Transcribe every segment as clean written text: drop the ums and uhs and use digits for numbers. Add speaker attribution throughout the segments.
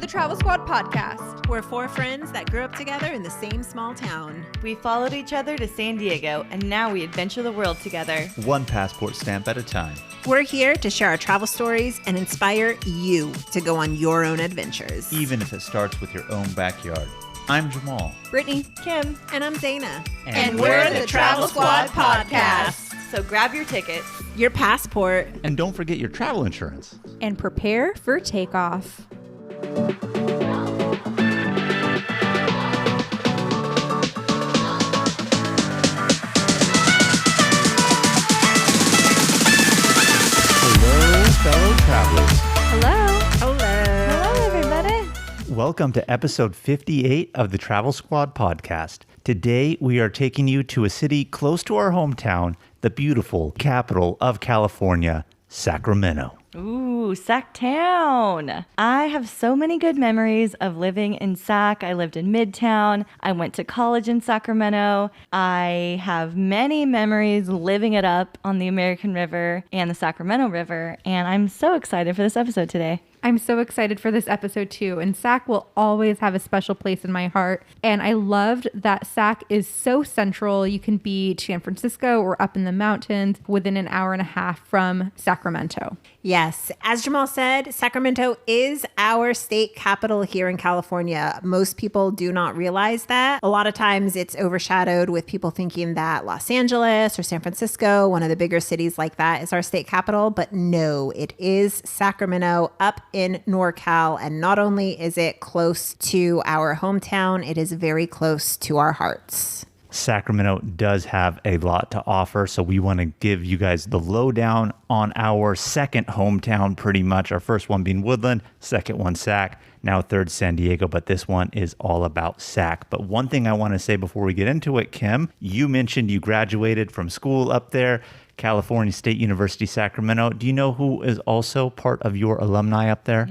Speaker 1: the Travel Squad podcast.
Speaker 2: We're four friends that grew up together in the same small town.
Speaker 3: We followed each other to San Diego, and now we adventure the world together.
Speaker 4: One passport stamp at a time.
Speaker 2: We're here to share our travel stories and inspire you to go on your own adventures.
Speaker 4: Even if it starts with your own backyard. I'm Jamal.
Speaker 3: Brittanie, Kim,
Speaker 2: And I'm Zeina.
Speaker 1: And we're the Travel Squad podcast.
Speaker 3: So grab your tickets,
Speaker 2: Your passport.
Speaker 4: And don't forget your travel insurance.
Speaker 1: And prepare for takeoff.
Speaker 4: Hello, fellow travelers.
Speaker 1: Hello.
Speaker 3: Hello, everybody.
Speaker 4: Welcome to episode 58 of the Travel Squad podcast. Today, we are taking you to a city close to our hometown, the beautiful capital of California, Sacramento.
Speaker 3: Ooh, Sac-town. I have so many good memories of living in Sac. I lived in Midtown. I went to college in Sacramento. I have many memories living it up on the American River and the Sacramento River. And I'm so excited for this episode today.
Speaker 1: I'm so excited for this episode too. And Sac will always have a special place in my heart. And I loved that Sac is so central. You can be to San Francisco or up in the mountains within an hour and a half from Sacramento.
Speaker 2: Yes, as Jamal said, Sacramento is our state capital here in California. Most people do not realize that. A lot of times it's overshadowed with people thinking that Los Angeles or San Francisco, one of the bigger cities like that, is our state capital. But no, it is Sacramento up in NorCal. And not only is it close to our hometown, it is very close to our hearts.
Speaker 4: Sacramento does have a lot to offer, so we want to give you guys the lowdown on our second hometown, pretty much. Our first one being Woodland, second one Sac, now third San Diego, but this one is all about Sac. But one thing I want to say before we get into it, Kim, you mentioned you graduated from school up there, California State University, Sacramento. Do you know who is also part of your alumni up there?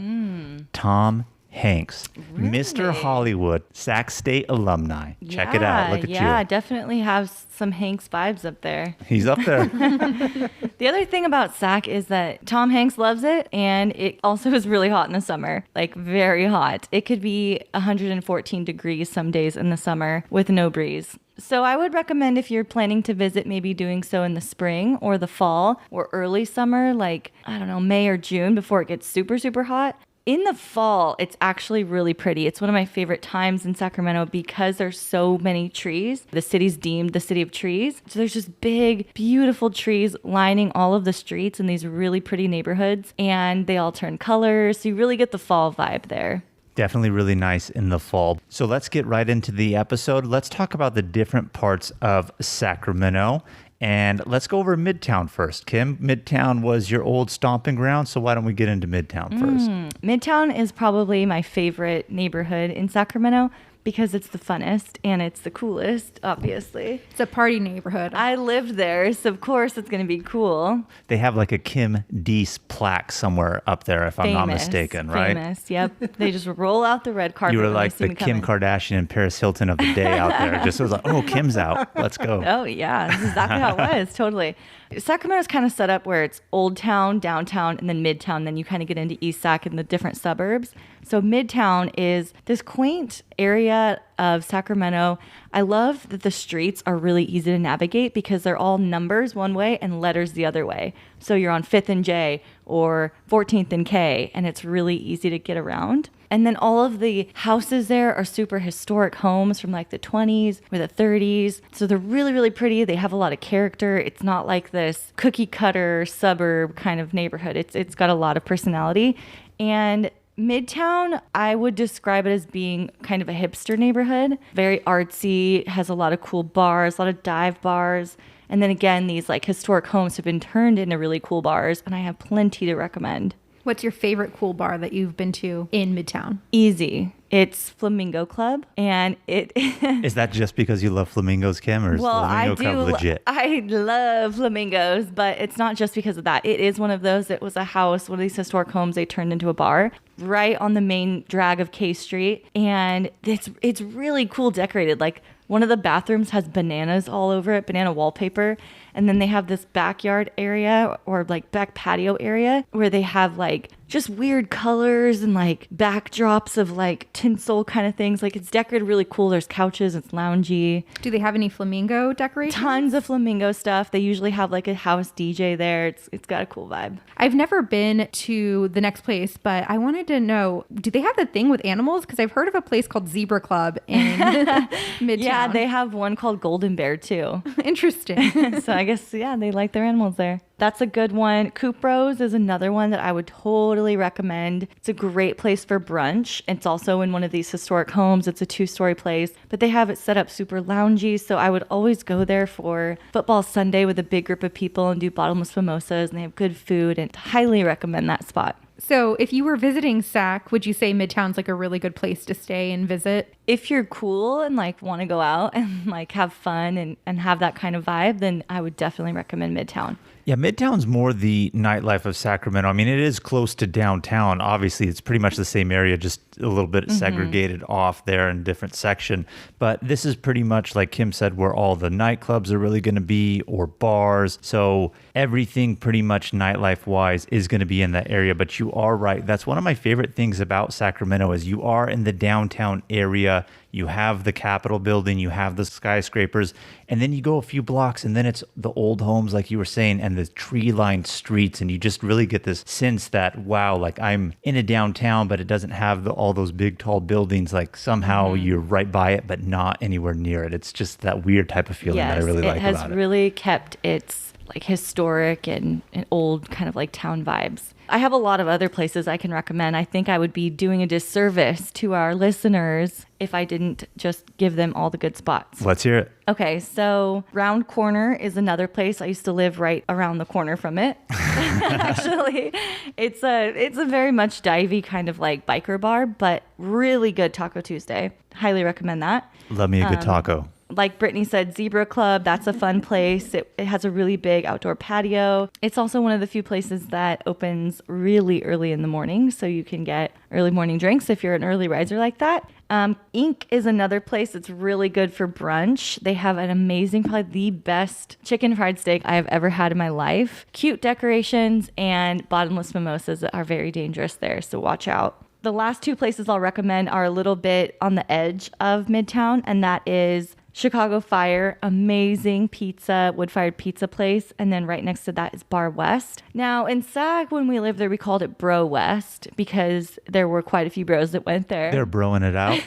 Speaker 4: Tom Hanks,
Speaker 3: Really?
Speaker 4: Mr. Hollywood, Sac State alumni. Check it out. Look at you.
Speaker 3: Yeah, definitely have some Hanks vibes up there.
Speaker 4: He's up there.
Speaker 3: The other thing about Sac is that Tom Hanks loves it, and it also is really hot in the summer, like very hot. It could be 114 degrees some days in the summer with no breeze. So I would recommend if you're planning to visit, maybe doing so in the spring or the fall or early summer, like, I don't know, May or June before it gets super, super hot. In the fall, it's actually really pretty. It's one of my favorite times in Sacramento because there's so many trees. The city's deemed the city of trees. So there's just big, beautiful trees lining all of the streets in these really pretty neighborhoods. And they all turn colors. So you really get the fall vibe there.
Speaker 4: Definitely really nice in the fall. So let's get right into the episode. Let's talk about the different parts of Sacramento. And let's go over Midtown first. Kim, Midtown was your old stomping ground, so why don't we get into Midtown first?
Speaker 3: Midtown is probably my favorite neighborhood in Sacramento because it's the funnest and it's the coolest, obviously.
Speaker 1: It's a party neighborhood.
Speaker 3: I lived there, so of course it's going to be cool.
Speaker 4: They have like a Kim Deese plaque somewhere up there, if I'm not mistaken, right?
Speaker 3: Famous, yep. They just roll out the red carpet.
Speaker 4: You were
Speaker 3: when they
Speaker 4: like
Speaker 3: see
Speaker 4: the
Speaker 3: me
Speaker 4: Kim
Speaker 3: coming.
Speaker 4: Kardashian and Paris Hilton of the day out there. Just was like, oh, Kim's out. Let's go.
Speaker 3: Oh, yeah. That's exactly how it was. Totally. Sacramento's kind of set up where it's Old Town, Downtown, and then Midtown. Then you kind of get into East Sac and the different suburbs. So Midtown is this quaint area of Sacramento. I love that the streets are really easy to navigate because they're all numbers one way and letters the other way. So you're on 5th and J or 14th and K, and it's really easy to get around. And then all of the houses there are super historic homes from like the 20s or the 30s. So they're really, really pretty. They have a lot of character. It's not like this cookie cutter suburb kind of neighborhood. It's got a lot of personality. And Midtown, I would describe it as being kind of a hipster neighborhood. Very artsy, has a lot of cool bars, a lot of dive bars. And then again, these like historic homes have been turned into really cool bars. And I have plenty to recommend.
Speaker 1: What's your favorite cool bar that you've been to in Midtown?
Speaker 3: Easy. It's Flamingo Club, and it
Speaker 4: Is that just because you love flamingos, Kim, or is Flamingo Club legit?
Speaker 3: I love flamingos, but it's not just because of that. It is one of those. It was a house, one of these historic homes they turned into a bar right on the main drag of K Street, and it's really cool decorated. Like one of the bathrooms has bananas all over it, banana wallpaper. And then they have this backyard area or like back patio area where they have like just weird colors and like backdrops of like tinsel kind of things. Like it's decorated really cool. There's couches, it's loungy.
Speaker 1: Do they have any flamingo decorations?
Speaker 3: Tons of flamingo stuff. They usually have like a house DJ there. It's got a cool vibe.
Speaker 1: I've never been to the next place, but I wanted to know, do they have the thing with animals? Because I've heard of a place called Zebra Club in Midtown.
Speaker 3: Yeah, they have one called Golden Bear too.
Speaker 1: Interesting.
Speaker 3: So I guess, yeah, they like their animals there. That's a good one. Coop Rose is another one that I would totally recommend. It's a great place for brunch. It's also in one of these historic homes. It's a 2-story place, but they have it set up super loungy. So I would always go there for football Sunday with a big group of people and do bottomless mimosas, and they have good food, and highly recommend that spot.
Speaker 1: So if you were visiting Sac, would you say Midtown's like a really good place to stay and visit?
Speaker 3: If you're cool and like want to go out and like have fun and have that kind of vibe, then I would definitely recommend Midtown.
Speaker 4: Yeah, Midtown's more the nightlife of Sacramento. I mean, it is close to downtown. Obviously, it's pretty much the same area, just a little bit segregated off there in a different section. But this is pretty much, like Kim said, where all the nightclubs are really going to be, or bars. So everything pretty much nightlife-wise is going to be in that area. But you are right. That's one of my favorite things about Sacramento is you are in the downtown area. You have the Capitol building, you have the skyscrapers, and then you go a few blocks and then it's the old homes, like you were saying, and the tree-lined streets. And you just really get this sense that, wow, like I'm in a downtown, but it doesn't have all those big, tall buildings. Like somehow you're right by it, but not anywhere near it. It's just that weird type of feeling that I really like about it.
Speaker 3: It has really kept its like historic and old kind of like town vibes. I have a lot of other places I can recommend. I think I would be doing a disservice to our listeners if I didn't just give them all the good spots.
Speaker 4: Let's hear it.
Speaker 3: Okay, so Round Corner is another place. I used to live right around the corner from it. Actually, it's a very much divey kind of like biker bar, but really good Taco Tuesday. Highly recommend that.
Speaker 4: Love me a good taco.
Speaker 3: Like Brittanie said, Zebra Club, that's a fun place. It has a really big outdoor patio. It's also one of the few places that opens really early in the morning, so you can get early morning drinks if you're an early riser like that. Inc. is another place that's really good for brunch. They have an amazing, probably the best chicken fried steak I have ever had in my life. Cute decorations and bottomless mimosas that are very dangerous there, so watch out. The last two places I'll recommend are a little bit on the edge of Midtown, and that is Chicago Fire, amazing pizza, wood-fired pizza place. And then right next to that is Bar West. Now, in Sac, when we lived there, we called it Bro West because there were quite a few bros that went there.
Speaker 4: They're broing it out.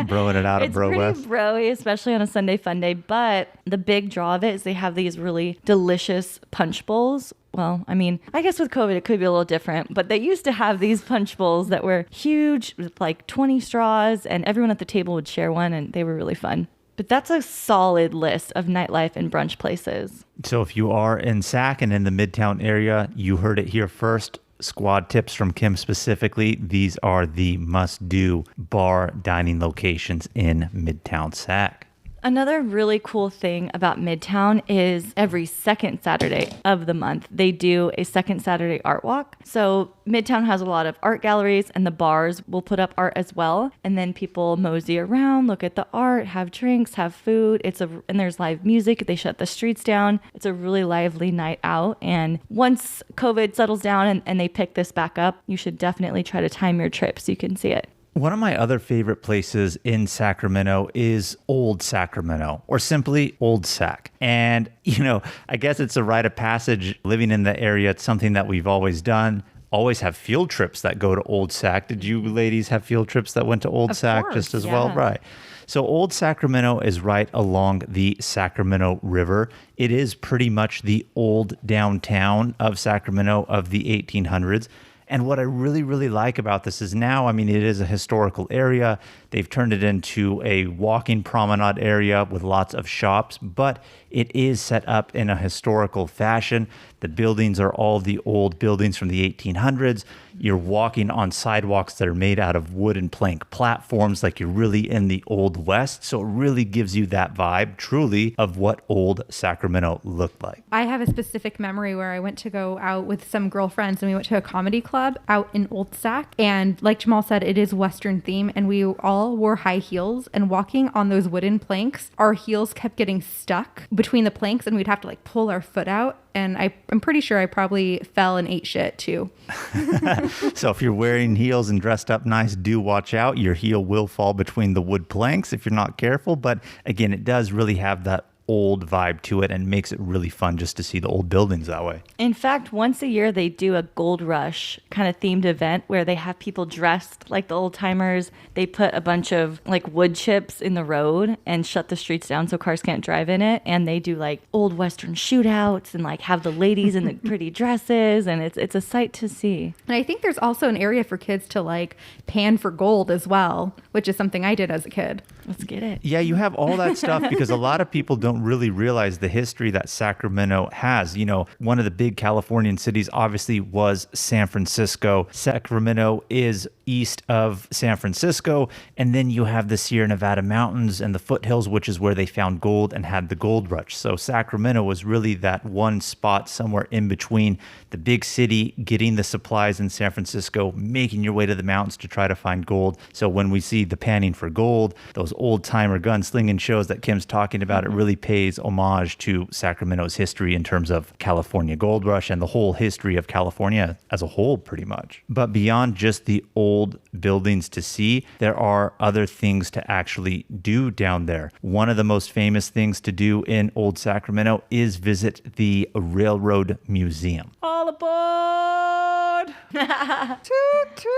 Speaker 4: Broing it out at Bro West.
Speaker 3: It's pretty broy, especially on a Sunday fun day. But the big draw of it is they have these really delicious punch bowls. Well, I mean, I guess with COVID, it could be a little different, but they used to have these punch bowls that were huge with like 20 straws, and everyone at the table would share one, and they were really fun. But that's a solid list of nightlife and brunch places.
Speaker 4: So if you are in Sac and in the Midtown area, you heard it here first. Squad tips from Kim specifically. These are the must-do bar dining locations in Midtown Sac.
Speaker 3: Another really cool thing about Midtown is every second Saturday of the month, they do a second Saturday art walk. So Midtown has a lot of art galleries, and the bars will put up art as well. And then people mosey around, look at the art, have drinks, have food. And there's live music. They shut the streets down. It's a really lively night out. And once COVID settles down and they pick this back up, you should definitely try to time your trip so you can see it.
Speaker 4: One of my other favorite places in Sacramento is Old Sacramento, or simply Old Sac. And, I guess it's a rite of passage living in the area. It's something that we've always done. Always have field trips that go to Old Sac. Did you ladies have field trips that went to Old Sac just as well? Right. So Old Sacramento is right along the Sacramento River. It is pretty much the old downtown of Sacramento of the 1800s. And what I really, really like about this is now, it is a historical area. They've turned it into a walking promenade area with lots of shops, but it is set up in a historical fashion. The buildings are all the old buildings from the 1800s. You're walking on sidewalks that are made out of wood and plank platforms, like you're really in the Old West. So it really gives you that vibe, truly, of what old Sacramento looked like.
Speaker 1: I have a specific memory where I went to go out with some girlfriends and we went to a comedy club. club out in Old Sac. And like Jamal said, it is Western theme. And we all wore high heels, and walking on those wooden planks, our heels kept getting stuck between the planks and we'd have to like pull our foot out. And I'm pretty sure I probably fell and ate shit too.
Speaker 4: So if you're wearing heels and dressed up nice, do watch out. Your heel will fall between the wood planks if you're not careful. But again, it does really have that old vibe to it and makes it really fun just to see the old buildings that way.
Speaker 3: In fact, once a year they do a gold rush kind of themed event where they have people dressed like the old timers. They put a bunch of like wood chips in the road and shut the streets down so cars can't drive in it. And they do like old Western shootouts and like have the ladies in the pretty dresses, and it's a sight to see.
Speaker 1: And I think there's also an area for kids to like pan for gold as well, which is something I did as a kid.
Speaker 3: Let's get it.
Speaker 4: Yeah, you have all that stuff because a lot of people don't really realize the history that Sacramento has. You know, one of the big Californian cities obviously was San Francisco. Sacramento is east of San Francisco, and then you have the Sierra Nevada mountains and the foothills, which is where they found gold and had the gold rush. So Sacramento was really that one spot somewhere in between the big city, getting the supplies in San Francisco, making your way to the mountains to try to find gold. So when we see the panning for gold, those old timer gunslinging shows that Kim's talking about, it really pays homage to Sacramento's history in terms of California gold rush and the whole history of California as a whole, pretty much. But beyond just the old buildings to see, there are other things to actually do down there. One of the most famous things to do in Old Sacramento is visit the Railroad Museum.
Speaker 2: All aboard! Toot toot!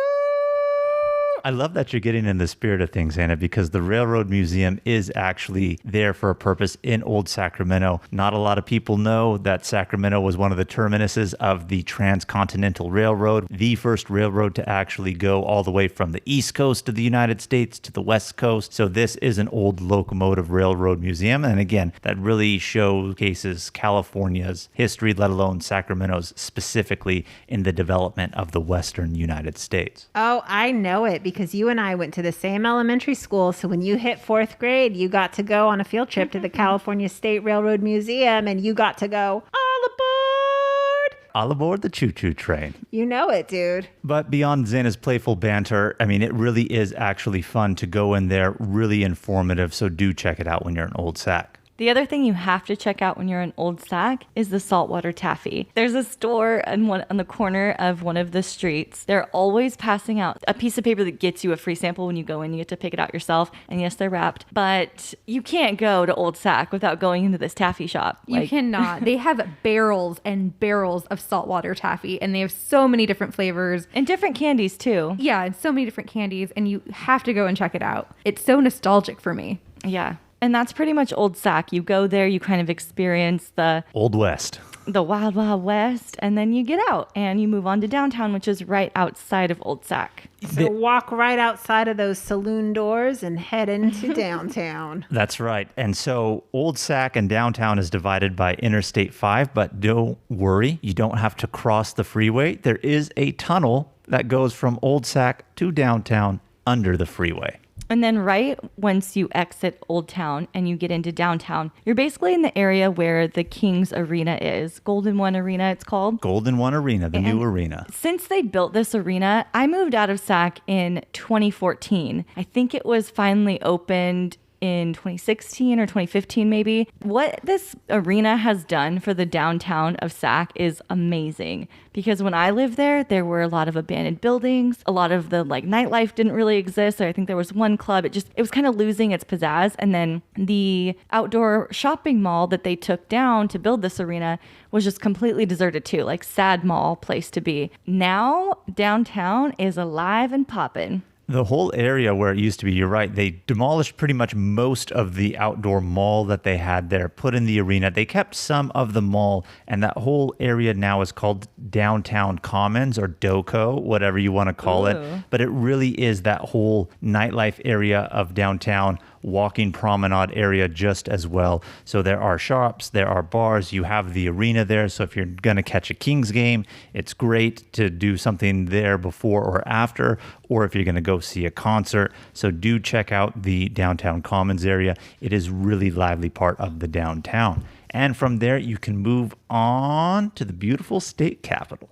Speaker 4: I love that you're getting in the spirit of things, Anna, because the Railroad Museum is actually there for a purpose in Old Sacramento. Not a lot of people know that Sacramento was one of the terminuses of the Transcontinental Railroad, the first railroad to actually go all the way from the East Coast of the United States to the West Coast. So this is an old locomotive railroad museum. And again, that really showcases California's history, let alone Sacramento's specifically in the development of the Western United States.
Speaker 2: Oh, I know it because you and I went to the same elementary school. So when you hit 4th grade, you got to go on a field trip to the California State Railroad Museum, and you got to go all aboard.
Speaker 4: All aboard the choo-choo train.
Speaker 2: You know it, dude.
Speaker 4: But beyond Zeina's playful banter, I mean, it really is actually fun to go in there, really informative. So do check it out when you're in Old Sac.
Speaker 3: The other thing you have to check out when you're in Old Sac is the saltwater taffy. There's a store on the corner of one of the streets. They're always passing out a piece of paper that gets you a free sample when you go in. You get to pick it out yourself. And yes, they're wrapped. But you can't go to Old Sac without going into this taffy shop.
Speaker 1: You cannot. They have barrels and barrels of saltwater taffy, and they have so many different flavors.
Speaker 3: And different candies, too.
Speaker 1: Yeah, and so many different candies, and you have to go and check it out. It's so nostalgic for me.
Speaker 3: Yeah. And that's pretty much Old Sac. You go there, you kind of experience the
Speaker 4: Old West.
Speaker 3: The Wild Wild West, and then you get out and you move on to downtown, which is right outside of Old Sac.
Speaker 2: So walk right outside of those saloon doors and head into downtown.
Speaker 4: That's right. And so Old Sac and downtown is divided by Interstate 5, but don't worry, you don't have to cross the freeway. There is a tunnel that goes from Old Sac to downtown under the freeway.
Speaker 3: And then right once you exit Old Town and you get into downtown, you're basically in the area where the King's Arena is. Golden One Arena, it's called.
Speaker 4: Golden One Arena, the new arena.
Speaker 3: Since they built this arena, I moved out of Sac in 2014. I think it was finally opened in 2016 or 2015 maybe. What this arena has done for the downtown of Sac is amazing, because when I lived there, there were a lot of abandoned buildings. A lot of the nightlife didn't really exist. I think there was one club. It was kind of losing its pizzazz. And then the outdoor shopping mall that they took down to build this arena was just completely deserted too, sad mall place to be. Now downtown is alive and popping.
Speaker 4: The whole area where it used to be, you're right, they demolished pretty much most of the outdoor mall that they had there, put in the arena. They kept some of the mall, and that whole area now is called Downtown Commons or DOCO, whatever you want to call it. But it really is that whole nightlife area of downtown, walking promenade area just as well. So there are shops, there are bars, you have the arena there. So if you're going to catch a Kings game, it's great to do something there before or after, or if you're going to go see a concert. So do check out the Downtown Commons area. It is really lively part of the downtown. And from there, you can move on to the beautiful state capitol.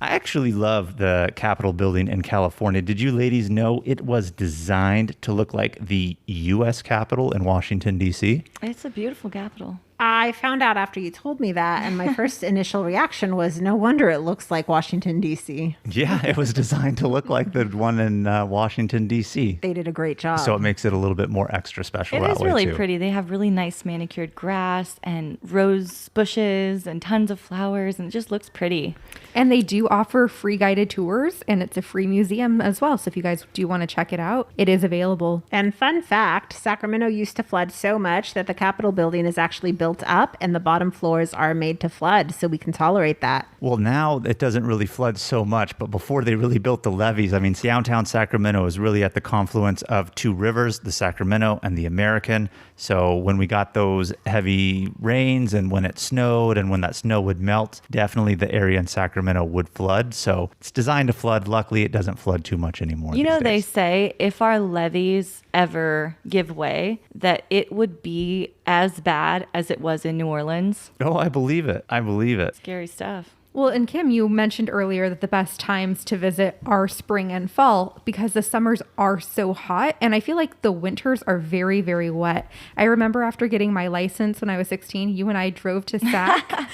Speaker 4: I actually love the Capitol building in California. Did you ladies know it was designed to look like the U.S. Capitol in Washington, D.C.?
Speaker 3: It's a beautiful capital.
Speaker 2: I found out after you told me that, and my first initial reaction was, no wonder it looks like Washington, D.C.
Speaker 4: Yeah, it was designed to look like the one in Washington, D.C.
Speaker 2: They did a great job.
Speaker 4: So it makes it a little bit more extra special
Speaker 3: It
Speaker 4: that
Speaker 3: is
Speaker 4: way,
Speaker 3: really
Speaker 4: too.
Speaker 3: pretty. They have really nice manicured grass and rose bushes and tons of flowers, and it just looks pretty.
Speaker 1: And they do offer free guided tours, and it's a free museum as well. So if you guys do want to check it out, it is available.
Speaker 2: And fun fact, Sacramento used to flood so much that the Capitol building is actually built up and the bottom floors are made to flood, so we can tolerate that.
Speaker 4: Well, now it doesn't really flood so much, but before they really built the levees, I mean, downtown Sacramento is really at the confluence of two rivers, the Sacramento and the American. So when we got those heavy rains and when it snowed and when that snow would melt, definitely the area in Sacramento would flood. So it's designed to flood. Luckily, it doesn't flood too much anymore.
Speaker 3: You know,
Speaker 4: these
Speaker 3: they
Speaker 4: days.
Speaker 3: say if our levees ever give way, that it would be as bad as it was in New Orleans.
Speaker 4: Oh, I believe it. I believe it.
Speaker 3: Scary stuff.
Speaker 1: Well, and Kim, you mentioned earlier that the best times to visit are spring and fall because the summers are so hot. And I feel like the winters are very, very wet. I remember after getting my license when I was 16, you and I drove to Sac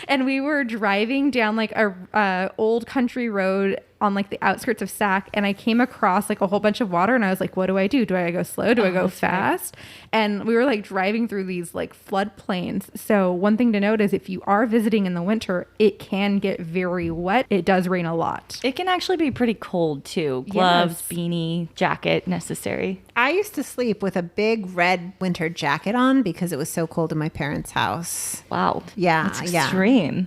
Speaker 1: and we were driving down like a old country road on like the outskirts of Sac, and I came across like a whole bunch of water, and I was like, what do I do? Do I go slow? Do I go fast? And we were like driving through these like floodplains. So one thing to note is if you are visiting in the winter, it can get very wet. It does rain a lot.
Speaker 3: It can actually be pretty cold too. Gloves, beanie, jacket necessary.
Speaker 2: I used to sleep with a big red winter jacket on because it was so cold in my parents' house.
Speaker 3: Wow.
Speaker 2: Yeah,
Speaker 3: That's
Speaker 2: yeah.
Speaker 3: extreme.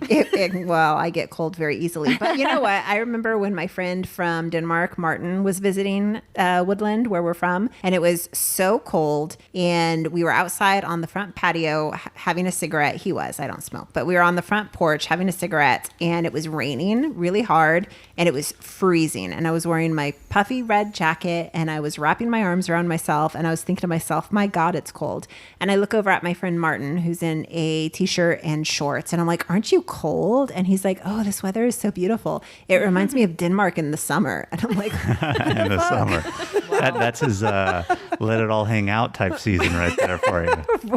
Speaker 2: Well, I get cold very easily. But you know what? I remember when my friend from Denmark, Martin, was visiting Woodland, where we're from, and it was so cold. And we were outside on the front patio having a cigarette. He was. I don't smoke. But we were on the front porch having a cigarette, and it was raining really hard, and it was freezing. And I was wearing my puffy red jacket, and I was wrapping my arms around myself, and I was thinking to myself, my God, it's cold. And I look over at my friend Martin, who's in a t-shirt and shorts, and I'm like, aren't you cold? And he's like, oh, this weather is so beautiful. It reminds me of Denmark in the summer. And I'm like,
Speaker 4: In the summer. That's his let it all hang out type season right there for you.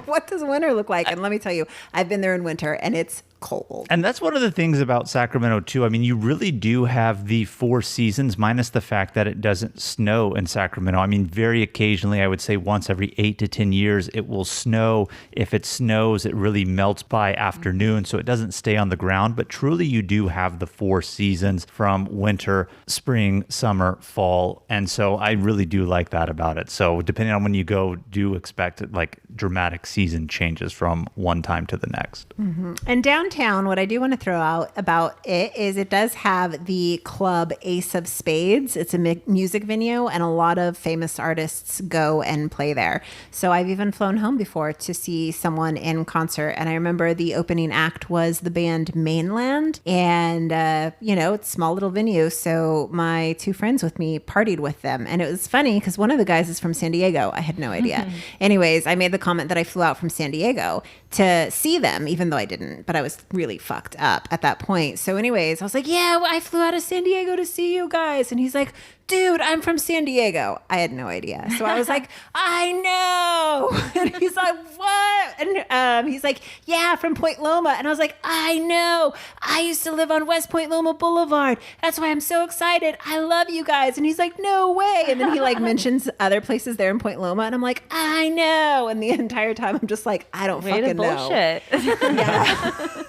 Speaker 2: what does winter look like? And let me tell you, I've been there in winter, and it's cold.
Speaker 4: And that's one of the things about Sacramento, too. I mean, you really do have the 4 seasons, minus the fact that it doesn't snow in Sacramento. I mean, very occasionally, I would say once every 8 to 10 years, it will snow. If it snows, it really melts by afternoon, so it doesn't stay on the ground. But truly, you do have the 4 seasons from winter, spring, summer, fall. And so I really do like that about it. So depending on when you go, do expect like dramatic season changes from one time to the next.
Speaker 2: Mm-hmm. And downtown, what I do want to throw out about it is it does have the club Ace of Spades. It's a music venue, and a lot of famous artists go and play there. So I've even flown home before to see someone in concert. And I remember the opening act was the band Mainland. And, it's a small little venue. So my 2 friends with me partied with them. And it was funny because one of the guys is from San Diego. I had no idea. Anyways, I made the comment that I flew out from San Diego to see them, even though I didn't, but I was really fucked up at that point. So anyways, I was like, yeah, I flew out of San Diego to see you guys. And he's like, dude, I'm from San Diego. I had no idea. So I was like, I know. And he's like, what? And he's like, yeah, from Point Loma. And I was like, I know. I used to live on West Point Loma Boulevard. That's why I'm so excited. I love you guys. And he's like, no way. And then he like mentions other places there in Point Loma. And I'm like, I know. And the entire time I'm just like, I don't fucking know.
Speaker 3: Bullshit.
Speaker 2: Yeah.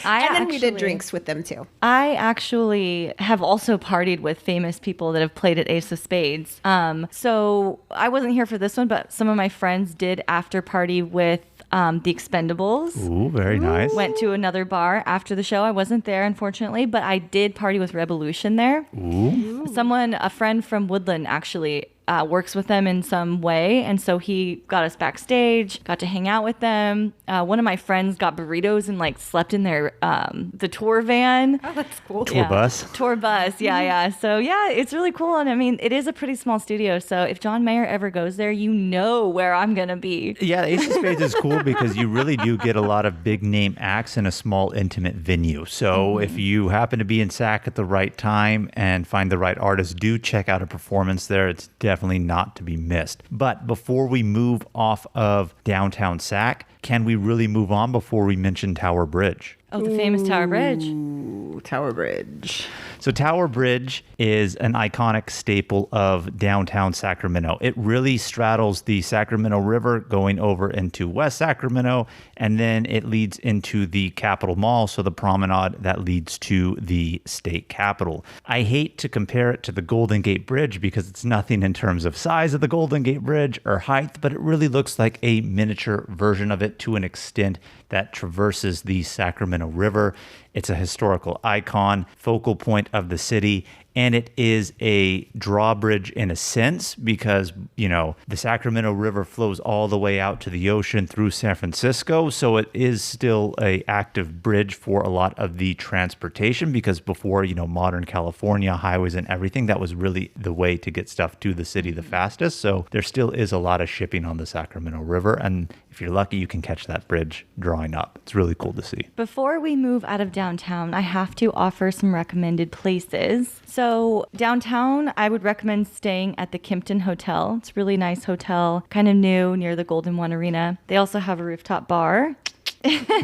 Speaker 2: And then we did drinks with them too.
Speaker 3: I actually have also partied with famous people that have played at Ace of Spades. So I wasn't here for this one, but some of my friends did after party with the Expendables.
Speaker 4: Ooh, very nice.
Speaker 3: Went to another bar after the show. I wasn't there, unfortunately, but I did party with Revolution there.
Speaker 4: Ooh.
Speaker 3: A friend from Woodland actually works with them in some way. And so he got us backstage, got to hang out with them. One of my friends got burritos and like slept in their the tour van.
Speaker 1: Oh, that's cool.
Speaker 4: Tour bus.
Speaker 3: Tour bus. Yeah. So yeah, it's really cool. And I mean, it is a pretty small studio. So if John Mayer ever goes there, you know where I'm going to be.
Speaker 4: Yeah, Ace of Spades is cool because you really do get a lot of big name acts in a small intimate venue. So if you happen to be in Sac at the right time and find the right artist, do check out a performance there. It's definitely not to be missed. But before we move off of downtown Sac, can we really move on before we mention Tower Bridge?
Speaker 3: Oh, the famous Tower Bridge.
Speaker 2: Ooh, Tower Bridge.
Speaker 4: So Tower Bridge is an iconic staple of downtown Sacramento. It really straddles the Sacramento River going over into West Sacramento, and then it leads into the Capitol Mall, so the promenade that leads to the state capitol. I hate to compare it to the Golden Gate Bridge because it's nothing in terms of size of the Golden Gate Bridge or height, but it really looks like a miniature version of it to an extent that traverses the Sacramento River. It's a historical icon, focal point of the city, and it is a drawbridge in a sense because, you know, the Sacramento River flows all the way out to the ocean through San Francisco. So it is still a active bridge for a lot of the transportation because before, you know, modern California, highways and everything, that was really the way to get stuff to the city the fastest. So there still is a lot of shipping on the Sacramento River. And if you're lucky, you can catch that bridge drawing up. It's really cool to see.
Speaker 3: Before we move out of downtown, I have to offer some recommended places. So downtown, I would recommend staying at the Kimpton Hotel. It's a really nice hotel, kind of new, near the Golden One Arena. They also have a rooftop bar.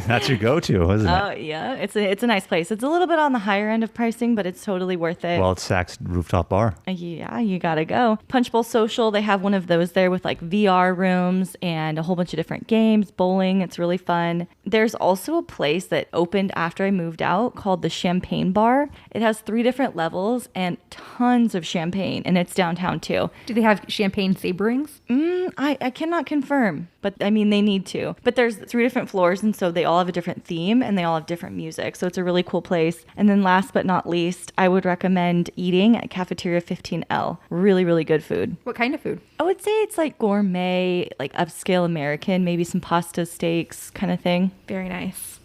Speaker 4: That's your go-to, isn't it?
Speaker 3: Oh, yeah. It's a nice place. It's a little bit on the higher end of pricing, but it's totally worth it.
Speaker 4: Well, it's Sac's rooftop bar.
Speaker 3: Yeah, you gotta go. Punch Bowl Social, they have one of those there with like VR rooms and a whole bunch of different games, bowling. It's really fun. There's also a place that opened after I moved out called the Champagne Bar. It has 3 different levels and tons of champagne, and it's downtown too.
Speaker 1: Do they have champagne saberings?
Speaker 3: I cannot confirm, but I mean, they need to. But there's 3 different floors, and so they all have a different theme and they all have different music. So it's a really cool place. And then last but not least, I would recommend eating at Cafeteria 15L. Really, really good food.
Speaker 1: What kind of food?
Speaker 3: I would say it's like gourmet, like upscale American, maybe some pasta, steaks kind of thing.
Speaker 1: Very nice.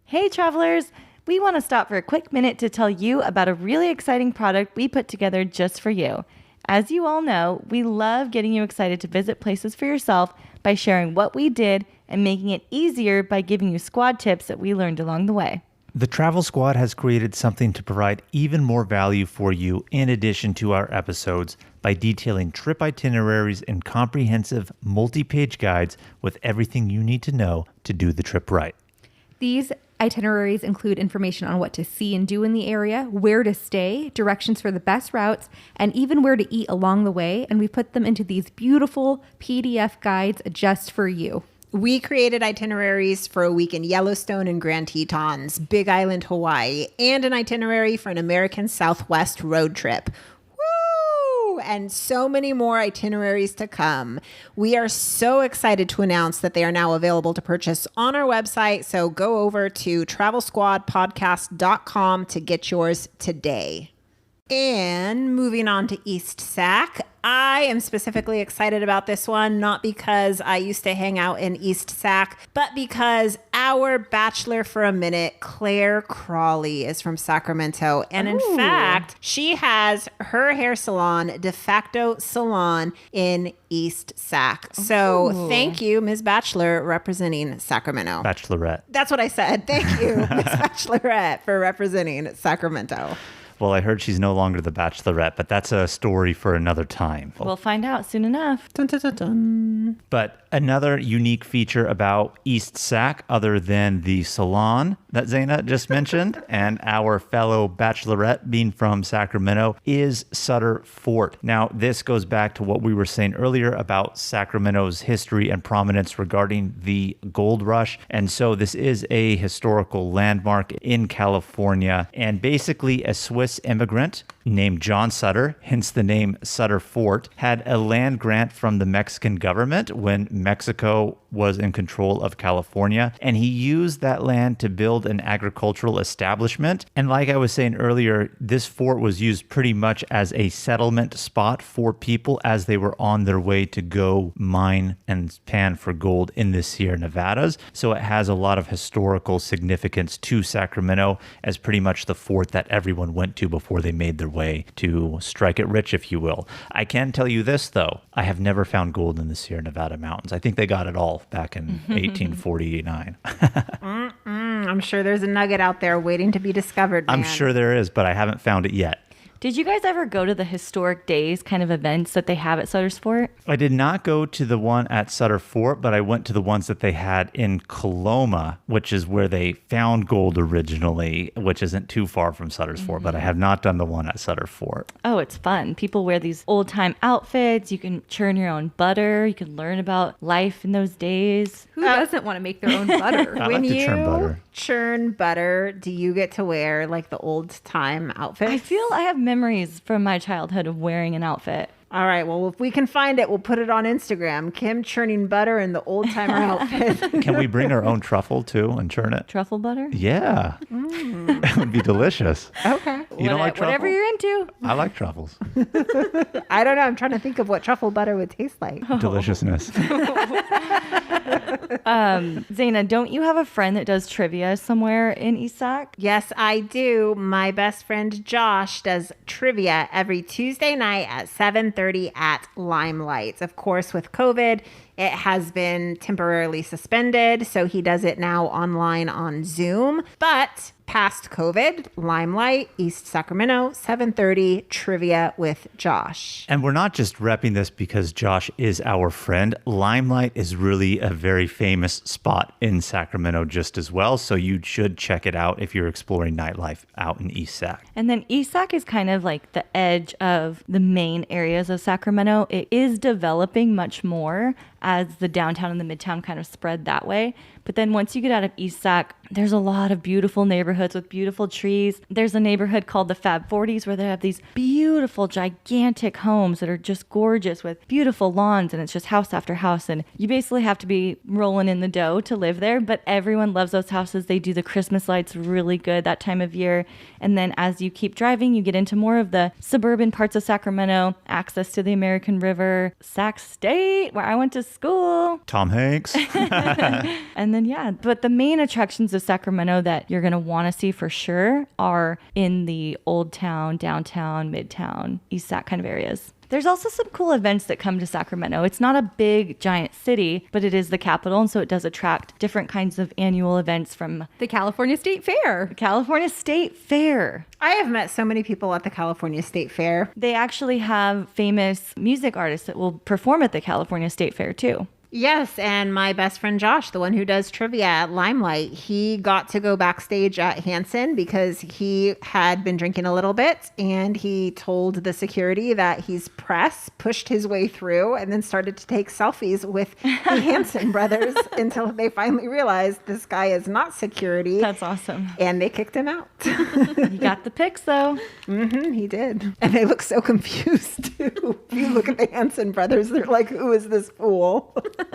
Speaker 3: Hey, travelers. We want to stop for a quick minute to tell you about a really exciting product we put together just for you. As you all know, we love getting you excited to visit places for yourself by sharing what we did and making it easier by giving you squad tips that we learned along the way.
Speaker 4: The Travel Squad has created something to provide even more value for you in addition to our episodes by detailing trip itineraries and comprehensive multi-page guides with everything you need to know to do the trip right.
Speaker 1: These itineraries include information on what to see and do in the area, where to stay, directions for the best routes, and even where to eat along the way. And we put them into these beautiful PDF guides just for you.
Speaker 2: We created itineraries for a week in Yellowstone and Grand Tetons, Big Island, Hawaii, and an itinerary for an American Southwest road trip. Woo! And so many more itineraries to come. We are so excited to announce that they are now available to purchase on our website. So go over to travelsquadpodcast.com to get yours today. And moving on to East Sac, I am specifically excited about this one, not because I used to hang out in East Sac, but because our bachelor for a minute, Claire Crawley, is from Sacramento. And in fact, she has her hair salon, De Facto Salon, in East Sac. So thank you, Ms. Bachelor, representing Sacramento.
Speaker 4: Bachelorette.
Speaker 2: That's what I said. Thank you, Ms. Bachelorette, for representing Sacramento.
Speaker 4: Well, I heard she's no longer the Bachelorette, but that's a story for another time.
Speaker 3: We'll find out soon enough.
Speaker 2: Dun, dun, dun, dun.
Speaker 4: But another unique feature about East Sac, other than the salon that Zeina just mentioned, and our fellow Bachelorette being from Sacramento, is Sutter Fort. Now, this goes back to what we were saying earlier about Sacramento's history and prominence regarding the gold rush. And so this is a historical landmark in California. And basically, a Swiss immigrant named John Sutter, hence the name Sutter Fort, had a land grant from the Mexican government when Mexico was in control of California, and he used that land to build an agricultural establishment. And like I was saying earlier, this fort was used pretty much as a settlement spot for people as they were on their way to go mine and pan for gold in the Sierra Nevadas. So it has a lot of historical significance to Sacramento as pretty much the fort that everyone went to before they made their way to strike it rich, if you will. I can tell you this, though. I have never found gold in the Sierra Nevada mountains. I think they got it all back in 1849.
Speaker 2: I'm sure there's a nugget out there waiting to be discovered, man.
Speaker 4: I'm sure there is, but I haven't found it yet.
Speaker 3: Did you guys ever go to the historic days kind of events that they have at Sutter's Fort?
Speaker 4: I did not go to the one at Sutter Fort, but I went to the ones that they had in Coloma, which is where they found gold originally, which isn't too far from Sutter's Fort, but I have not done the one at Sutter Fort.
Speaker 3: Oh, it's fun. People wear these old time outfits. You can churn your own butter. You can learn about life in those days.
Speaker 1: Who doesn't want to make their own butter?
Speaker 4: I like to churn butter.
Speaker 2: Churn butter, do you get to wear like the old time outfits?
Speaker 3: I feel I have memories from my childhood of wearing an outfit.
Speaker 2: All right, well, if we can find it, we'll put it on Instagram. Kim churning butter in the old timer outfit.
Speaker 4: Can we bring our own truffle too and churn it?
Speaker 3: Truffle butter?
Speaker 4: Yeah. It would be delicious.
Speaker 2: Okay.
Speaker 4: You don't like truffle?
Speaker 3: Whatever you're into.
Speaker 4: I like truffles.
Speaker 2: I don't know. I'm trying to think of what truffle butter would taste like.
Speaker 4: Deliciousness.
Speaker 3: Zeina, don't you have a friend that does trivia somewhere in East Sac?
Speaker 2: Yes, I do. My best friend Josh does trivia every Tuesday night at 7:30 at Limelight. Of course, with COVID, it has been temporarily suspended, so he does it now online on Zoom. But past COVID, Limelight, East Sacramento, 7:30 trivia with Josh.
Speaker 4: And we're not just repping this because Josh is our friend. Limelight is really a very famous spot in Sacramento just as well. So you should check it out if you're exploring nightlife out in East Sac.
Speaker 3: And then East Sac is kind of like the edge of the main areas of Sacramento. It is developing much more as the downtown and the midtown kind of spread that way. But then once you get out of East Sac, there's a lot of beautiful neighborhoods with beautiful trees. There's a neighborhood called the Fab 40s where they have these beautiful, gigantic homes that are just gorgeous with beautiful lawns, and it's just house after house. And you basically have to be rolling in the dough to live there, but everyone loves those houses. They do the Christmas lights really good that time of year. And then as you keep driving, you get into more of the suburban parts of Sacramento, access to the American River, Sac State, where I went to school.
Speaker 4: Tom Hanks.
Speaker 3: And then, yeah, but the main attractions of Sacramento that you're going to want to see for sure are in the Old Town, Downtown, Midtown, East Sac kind of areas. There's also some cool events that come to Sacramento. It's not a big, giant city, but it is the capital, and so it does attract different kinds of annual events from
Speaker 1: The California State Fair.
Speaker 3: California State Fair.
Speaker 2: I have met so many people at the California State Fair.
Speaker 3: They actually have famous music artists that will perform at the California State Fair, too.
Speaker 2: Yes, and my best friend Josh, the one who does trivia at Limelight, he got to go backstage at Hanson because he had been drinking a little bit, and he told the security that he's press, pushed his way through, and then started to take selfies with the Hanson brothers until they finally realized this guy is not security.
Speaker 3: That's awesome.
Speaker 2: And they kicked him out.
Speaker 3: You got the pics, though.
Speaker 2: He did. And they look so confused, too. If you look at the Hanson brothers, they're like, who is this fool?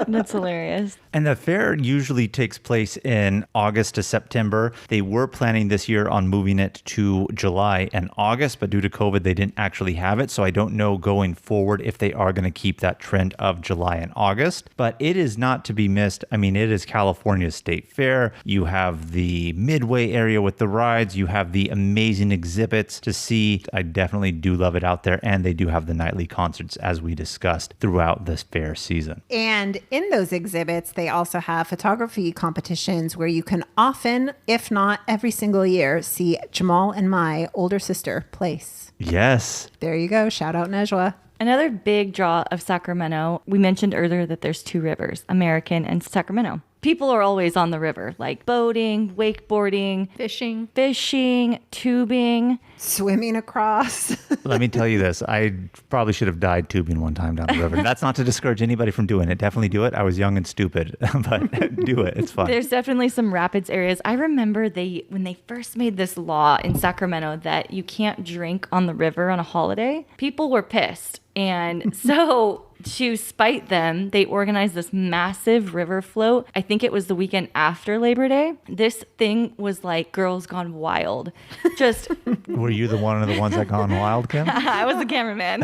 Speaker 3: That's hilarious.
Speaker 4: And the fair usually takes place in August to September. They were planning this year on moving it to July and August, but due to COVID, they didn't actually have it. So I don't know going forward if they are going to keep that trend of July and August. But it is not to be missed. I mean, it is California's state fair. You have the Midway area with the rides. You have the amazing exhibits to see. I definitely do love it out there. And they do have the nightly concerts, as we discussed, throughout this fair season.
Speaker 2: And in those exhibits, they also have photography competitions where you can often, if not every single year, see Jamal and my older sister place.
Speaker 4: Yes.
Speaker 2: There you go. Shout out Nejwa.
Speaker 3: Another big draw of Sacramento, we mentioned earlier that there's two rivers, American and Sacramento. people are always on the river, like boating, wakeboarding,
Speaker 1: fishing,
Speaker 3: tubing.
Speaker 2: Swimming across.
Speaker 4: Let me tell you this. I probably should have died tubing one time down the river. That's not to discourage anybody from doing it. Definitely do it. I was young and stupid, but do it. It's fun.
Speaker 3: There's definitely some rapids areas. I remember when they first made this law in Sacramento that you can't drink on the river on a holiday, people were pissed. And so to spite them, they organized this massive river float. I think it was the weekend after Labor Day. This thing was like Girls Gone Wild. Just
Speaker 4: Were you one of the ones that gone wild, Kim?
Speaker 3: I was the cameraman.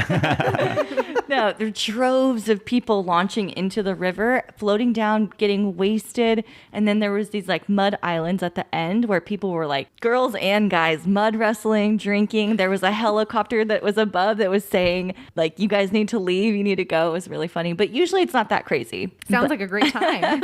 Speaker 3: No, there were droves of people launching into the river, floating down, getting wasted. And then there was these like mud islands at the end where people were like, girls and guys, mud wrestling, drinking. There was a helicopter that was above that was saying like, you guys need to leave. You need to go. It was really funny. But usually it's not that crazy.
Speaker 1: Sounds like a great time.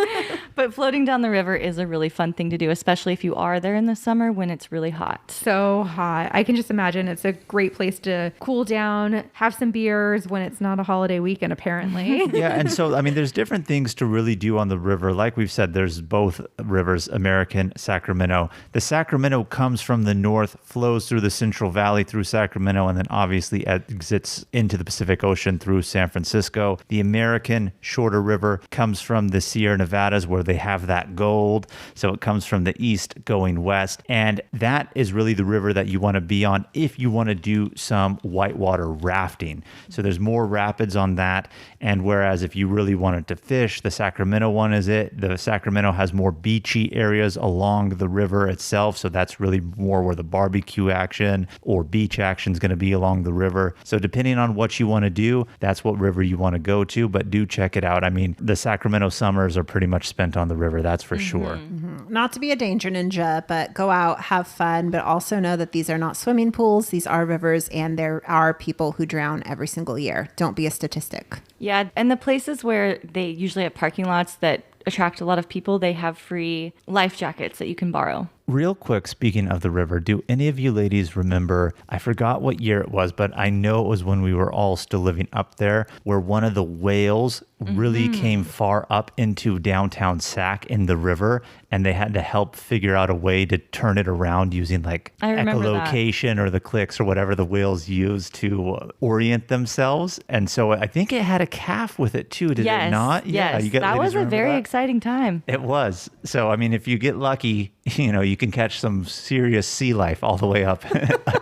Speaker 3: But floating down the river is a really fun thing to do, especially if you are there in the summer when it's really hot.
Speaker 1: So hot. I can just imagine it's a great place to cool down, have some beers when it's not a holiday weekend, apparently.
Speaker 4: Yeah, and so, I mean, there's different things to really do on the river. Like we've said, there's both rivers, American, Sacramento. The Sacramento comes from the north, flows through the Central Valley through Sacramento, and then obviously exits into the Pacific Ocean through San Francisco. The American, shorter river comes from the Sierra Nevadas where they have that gold. So it comes from the east going west. And that is really the river that you want to be on if you want to do some whitewater rafting. So there's more rapids on that. And whereas if you really wanted to fish, the Sacramento one is it. The Sacramento has more beachy areas along the river itself. So that's really more where the barbecue action or beach action is going to be along the river. So depending on what you want to do, that's what river you want to go to. But do check it out. I mean, the Sacramento summers are pretty much spent on the river. That's for sure.
Speaker 2: Mm-hmm. Not to be a danger ninja, but go out, have fun, but also know that these are not swimming pools. These are rivers, and there are people who drown every single year. Don't be a statistic.
Speaker 3: Yeah, and the places where they usually have parking lots that attract a lot of people, they have free life jackets that you can borrow.
Speaker 4: Real quick, speaking of the river, do any of you ladies remember, I forgot what year it was, but I know it was when we were all still living up there, where one of the whales really came far up into downtown Sac in the river, and they had to help figure out a way to turn it around using like echolocation or the clicks or whatever the whales use to orient themselves. And so I think it had a calf with it too, did it not?
Speaker 3: Yes, that was a very exciting time.
Speaker 4: It was. So, I mean, if you get lucky, you know, you can catch some serious sea life all the way up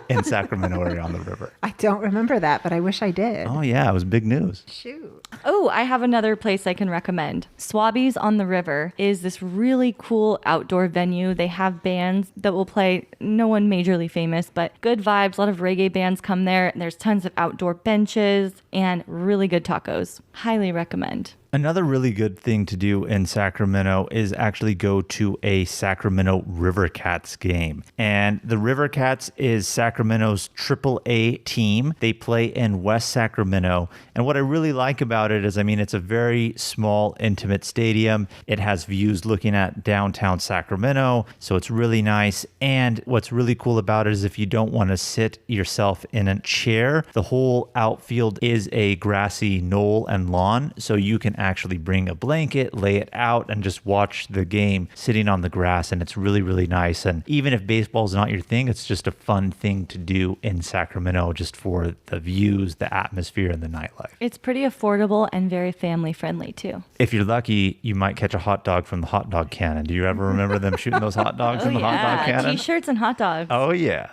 Speaker 4: in Sacramento area on the river.
Speaker 2: I don't remember that, but I wish I did.
Speaker 4: Oh, yeah. It was big news.
Speaker 2: Shoot.
Speaker 3: Oh, I have another place I can recommend. Swabbies on the River is this really cool outdoor venue. They have bands that will play, no one majorly famous, but good vibes. A lot of reggae bands come there. And there's tons of outdoor benches and really good tacos. Highly recommend.
Speaker 4: Another really good thing to do in Sacramento is actually go to a Sacramento River Cats game. And the River Cats is Sacramento's AAA team. They play in West Sacramento. And what I really like about it is, I mean, it's a very small, intimate stadium. It has views looking at downtown Sacramento. So it's really nice. And what's really cool about it is if you don't want to sit yourself in a chair, the whole outfield is a grassy knoll and lawn. So you can actually bring a blanket, lay it out, and just watch the game sitting on the grass. And it's really, really nice. And even if baseball's not your thing, it's just a fun thing to do in Sacramento just for the views, the atmosphere, and the nightlife.
Speaker 3: It's pretty affordable and very family friendly too.
Speaker 4: If you're lucky, you might catch a hot dog from the hot dog cannon. Do you ever remember them shooting those hot dogs in the hot dog cannon?
Speaker 3: T-shirts and hot dogs.
Speaker 4: Oh, yeah.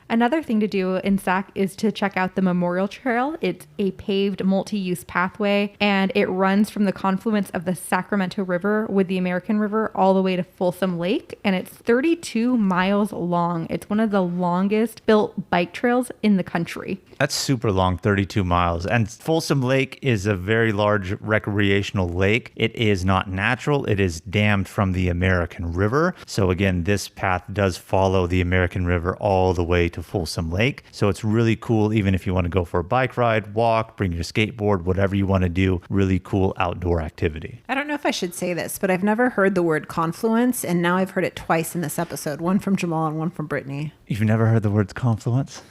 Speaker 1: Another thing to do in Sac is to check out the Memorial Trail. It's a paved multi-use pathway, and it runs from the confluence of the Sacramento River with the American River all the way to Folsom Lake, and it's 32 miles long. It's one of the longest built bike trails in the country.
Speaker 4: That's super long, 32 miles. And Folsom Lake is a very large recreational lake. It is not natural. It is dammed from the American River. So again, this path does follow the American River all the way to Folsom Lake. So it's really cool, even if you want to go for a bike ride, walk, bring your skateboard, whatever you want to do. Really cool outdoor activity.
Speaker 2: I don't know if I should say this, but I've never heard the word confluence, and now I've heard it twice in this episode, one from Jamal and one from Brittanie.
Speaker 4: You've never heard the words confluence?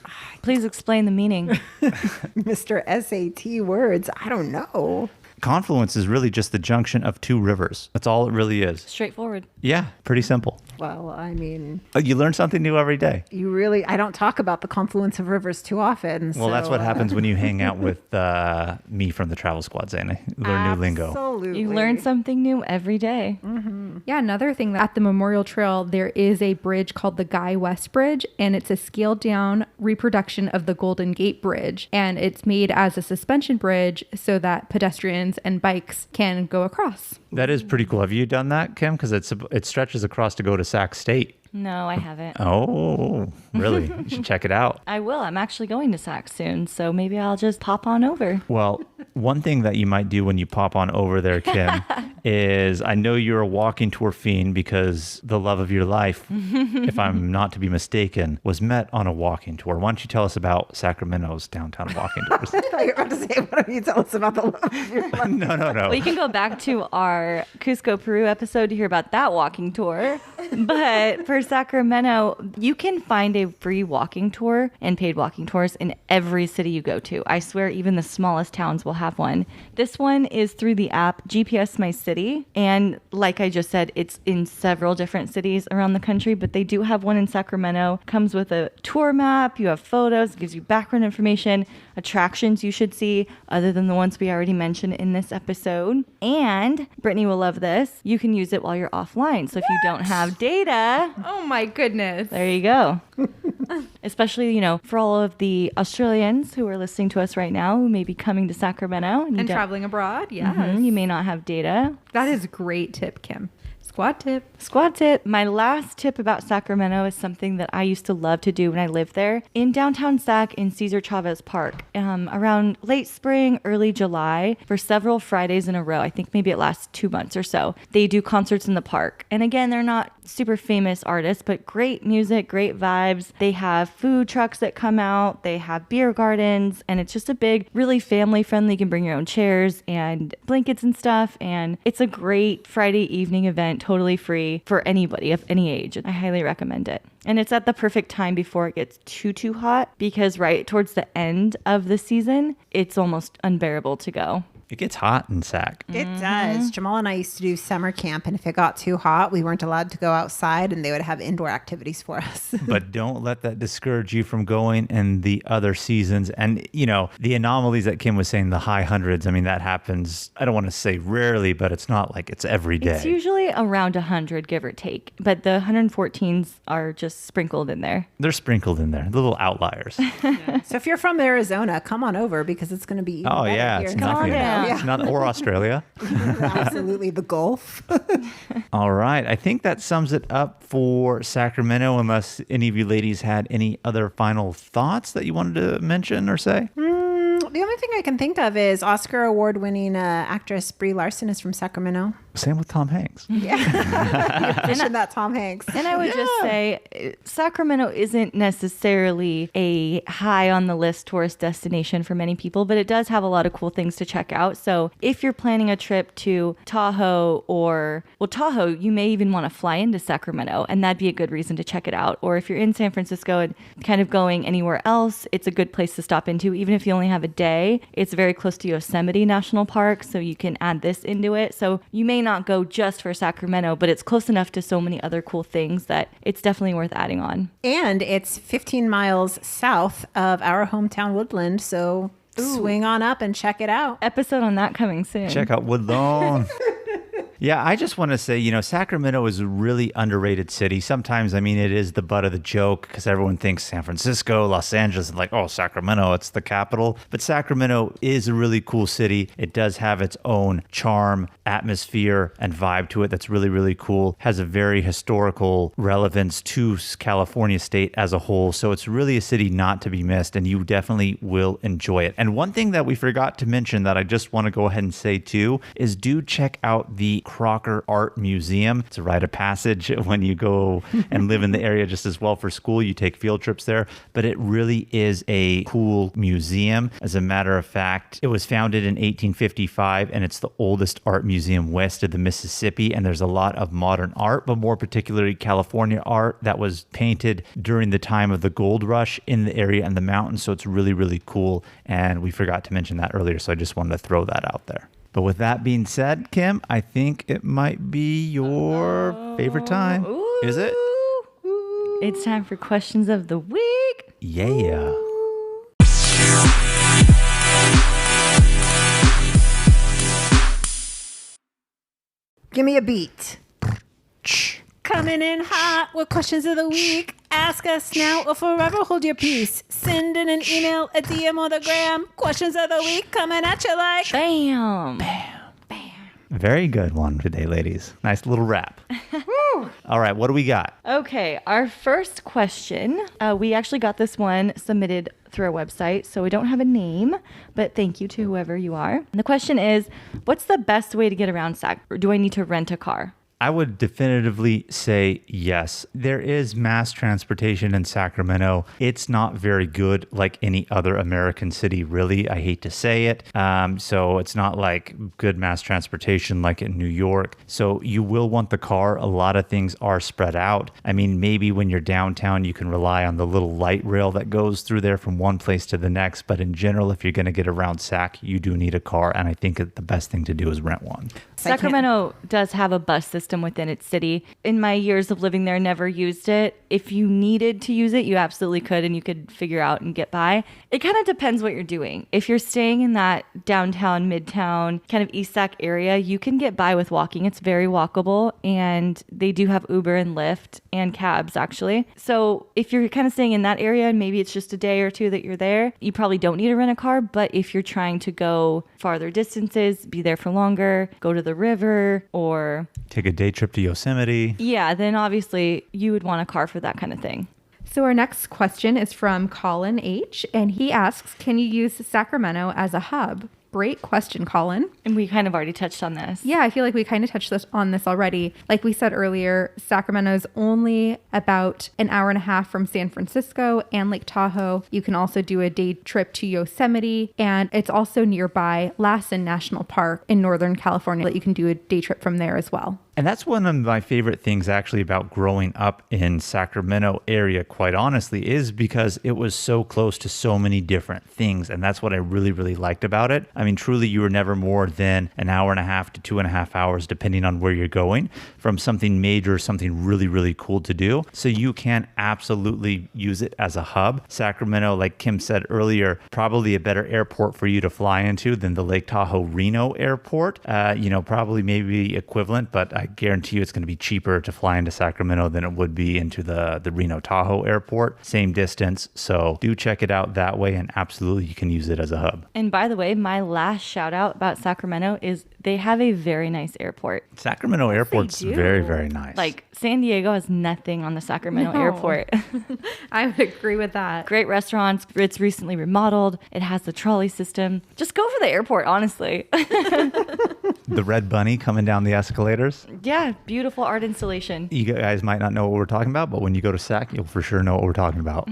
Speaker 3: Please explain the meaning.
Speaker 2: Mr. SAT words. I don't know.
Speaker 4: Confluence is really just the junction of two rivers. That's all it really is.
Speaker 3: Straightforward.
Speaker 4: Yeah, pretty simple.
Speaker 2: Well, I mean,
Speaker 4: You learn something new every day.
Speaker 2: I don't talk about the confluence of rivers too often.
Speaker 4: Well, that's what happens when you hang out with me from the travel squad, Zeina. You learn new lingo.
Speaker 2: Absolutely.
Speaker 3: You learn something new every day.
Speaker 1: Yeah, another thing that at the Memorial Trail, there is a bridge called the Guy West Bridge, and it's a scaled down reproduction of the Golden Gate Bridge. And it's made as a suspension bridge so that pedestrians and bikes can go across.
Speaker 4: That is pretty cool. Have you done that, Kim? Because it stretches across to go to Sac State.
Speaker 3: No, I haven't.
Speaker 4: Oh, really? You should check it out.
Speaker 3: I will. I'm actually going to Sac soon, so maybe I'll just pop on over.
Speaker 4: Well, one thing that you might do when you pop on over there, Kim, is I know you're a walking tour fiend because the love of your life, if I'm not to be mistaken, was met on a walking tour. Why don't you tell us about Sacramento's downtown walking tours?
Speaker 2: I thought you were about to say, why don't you tell us about the love of your life?
Speaker 4: No.
Speaker 3: Well, you can go back to our Cusco, Peru episode to hear about that walking tour. But for Sacramento, you can find a free walking tour and paid walking tours in every city you go to. I swear even the smallest towns will have one. This one is through the app GPS My City. And like I just said, it's in several different cities around the country, but they do have one in Sacramento. Comes with a tour map, you have photos, gives you background information, attractions you should see other than the ones we already mentioned in this episode. And Brittanie will love this. You can use it while you're offline. So if you don't have data,
Speaker 1: Oh my goodness.
Speaker 3: there you go. Especially, for all of the Australians who are listening to us right now who may be coming to Sacramento
Speaker 1: And
Speaker 3: don't-
Speaker 1: traveling abroad, yes.
Speaker 3: You may not have data.
Speaker 1: That is a great tip, Kim. Squad tip.
Speaker 3: Squad tip. My last tip about Sacramento is something that I used to love to do when I lived there. In downtown Sac in Cesar Chavez Park, around late spring, early July, for several Fridays in a row, I think maybe it lasts 2 months or so, they do concerts in the park. And again, they're not super famous artists, but great music, great vibes. They have food trucks that come out. They have beer gardens. And it's just a big, really family friendly. You can bring your own chairs and blankets and stuff. And it's a great Friday evening event, totally free for anybody of any age. I highly recommend it. And it's at the perfect time before it gets too hot, because right towards the end of the season, it's almost unbearable to go.
Speaker 4: It gets hot in Sac.
Speaker 2: It does. Jamal and I used to do summer camp, and if it got too hot, we weren't allowed to go outside, and they would have indoor activities for us.
Speaker 4: But don't let that discourage you from going in the other seasons. And, the anomalies that Kim was saying, the high hundreds, I mean, that happens, I don't want to say rarely, but it's not like it's every day.
Speaker 3: It's usually around 100, give or take. But the 114s are just sprinkled in there.
Speaker 4: They're sprinkled in there, little outliers.
Speaker 2: So if you're from Arizona, come on over because it's going to be even
Speaker 4: Oh,
Speaker 2: better
Speaker 4: yeah.
Speaker 2: here
Speaker 4: It's
Speaker 2: in
Speaker 4: nothing.
Speaker 3: down.
Speaker 2: Sacramento.
Speaker 4: It's not, or Australia.
Speaker 2: Absolutely, the Gulf.
Speaker 4: All right. I think that sums it up for Sacramento, unless any of you ladies had any other final thoughts that you wanted to mention or say.
Speaker 2: The only thing I can think of is Oscar award-winning actress Brie Larson is from Sacramento.
Speaker 4: Same with Tom Hanks.
Speaker 2: Mention that Tom Hanks.
Speaker 3: And I would just say Sacramento isn't necessarily a high on the list tourist destination for many people, but it does have a lot of cool things to check out. So if you're planning a trip to Tahoe Tahoe, you may even want to fly into Sacramento, and that'd be a good reason to check it out. Or if you're in San Francisco and kind of going anywhere else, it's a good place to stop into, even if you only have a day. It's very close to Yosemite National Park, so you can add this into it. So you may not go just for Sacramento, but it's close enough to so many other cool things that it's definitely worth adding on.
Speaker 2: And it's 15 miles south of our hometown Woodland, so swing on up and check it out.
Speaker 3: Episode on that coming soon.
Speaker 4: Check out Woodlawn. Yeah, I just want to say, Sacramento is a really underrated city. Sometimes, it is the butt of the joke because everyone thinks San Francisco, Los Angeles, and Sacramento, it's the capital. But Sacramento is a really cool city. It does have its own charm, atmosphere, and vibe to it that's really, really cool. Has a very historical relevance to California state as a whole. So it's really a city not to be missed, and you definitely will enjoy it. And one thing that we forgot to mention that I just want to go ahead and say too is do check out the Crocker Art Museum. It's a rite of passage when you go and live in the area just as well for school. You take field trips there, but it really is a cool museum. As a matter of fact, it was founded in 1855 and it's the oldest art museum west of the Mississippi. And there's a lot of modern art, but more particularly California art that was painted during the time of the gold rush in the area and the mountains. So it's really, really cool. And we forgot to mention that earlier. So I just wanted to throw that out there. But with that being said, Kim, I think it might be your favorite time.
Speaker 3: Ooh.
Speaker 4: Is it?
Speaker 3: It's time for questions of the week.
Speaker 4: Yeah.
Speaker 2: Give me a beat. Coming in hot with questions of the week. Ask us now or forever hold your peace. Send in an email, a DM, or the gram. Questions of the week coming at you like
Speaker 3: Bam.
Speaker 4: Very good one today, ladies. Nice little wrap. All right, what do we got?
Speaker 3: Okay, our first question. We actually got this one submitted through our website, so we don't have a name, but thank you to whoever you are. And the question is, what's the best way to get around Sac? Or do I need to rent a car?
Speaker 4: I would definitively say yes. There is mass transportation in Sacramento. It's not very good like any other American city, really. I hate to say it. So it's not like good mass transportation like in New York. So you will want the car. A lot of things are spread out. I mean, maybe when you're downtown, you can rely on the little light rail that goes through there from one place to the next. But in general, if you're going to get around Sac, you do need a car. And I think the best thing to do is rent one.
Speaker 3: Sacramento does have a bus system within its city. In my years of living there, never used it. If you needed to use it, you absolutely could, and you could figure out and get by. It kind of depends what you're doing. If you're staying in that downtown, midtown, kind of East Sac area, you can get by with walking. It's very walkable, and they do have Uber and Lyft and cabs, actually. So if you're kind of staying in that area, and maybe it's just a day or two that you're there, you probably don't need to rent a car. But if you're trying to go farther distances, be there for longer, go to the river, or
Speaker 4: take a day trip to Yosemite.
Speaker 3: Yeah, then obviously you would want a car for that kind of thing.
Speaker 1: So our next question is from Colin H. And he asks, can you use Sacramento as a hub? Great question, Colin.
Speaker 3: And we kind of already touched on this.
Speaker 1: Yeah, I feel like we kind of touched on this already. Like we said earlier, Sacramento's only about an hour and a half from San Francisco and Lake Tahoe. You can also do a day trip to Yosemite, and it's also nearby Lassen National Park in Northern California that you can do a day trip from there as well.
Speaker 4: And that's one of my favorite things actually about growing up in Sacramento area, quite honestly, is because it was so close to so many different things. And that's what I really, really liked about it. I mean, truly, you were never more than an hour and a half to 2.5 hours, depending on where you're going, from something major, something really, really cool to do. So you can absolutely use it as a hub. Sacramento, like Kim said earlier, probably a better airport for you to fly into than the Lake Tahoe Reno airport. Probably maybe equivalent, but I guarantee you it's going to be cheaper to fly into Sacramento than it would be into the Reno Tahoe airport. Same distance. So do check it out that way, and absolutely you can use it as a hub.
Speaker 3: And by the way, my last shout out about Sacramento is they have a very nice airport.
Speaker 4: Sacramento airport's very, very nice.
Speaker 3: Like San Diego has nothing on the Sacramento airport.
Speaker 1: I would agree with that.
Speaker 3: Great restaurants. It's recently remodeled. It has the trolley system. Just go for the airport, honestly.
Speaker 4: The red bunny coming down the escalators.
Speaker 3: Yeah, beautiful art installation.
Speaker 4: You guys might not know what we're talking about, but when you go to Sac, you'll for sure know what we're talking about.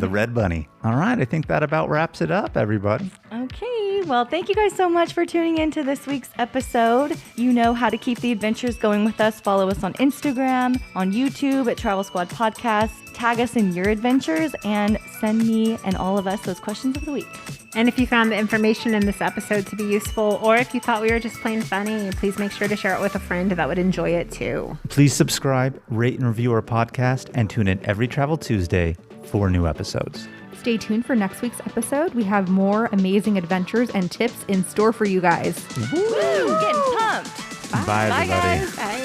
Speaker 4: The red bunny. All right, I think that about wraps it up, everybody.
Speaker 3: Okay, well, thank you guys so much for tuning in to this week's episode. You know how to keep the adventures going with us. Follow us on Instagram, on YouTube at Travel Squad Podcast. Tag us in your adventures and send me and all of us those questions of the week.
Speaker 2: And if you found the information in this episode to be useful, or if you thought we were just plain funny, please make sure to share it with a friend that would enjoy it too.
Speaker 4: Please subscribe, rate and review our podcast, and tune in every Travel Tuesday for new episodes.
Speaker 1: Stay tuned for next week's episode. We have more amazing adventures and tips in store for you guys.
Speaker 3: Woo! Getting pumped.
Speaker 4: Bye everybody.
Speaker 3: Bye, guys.
Speaker 2: Bye.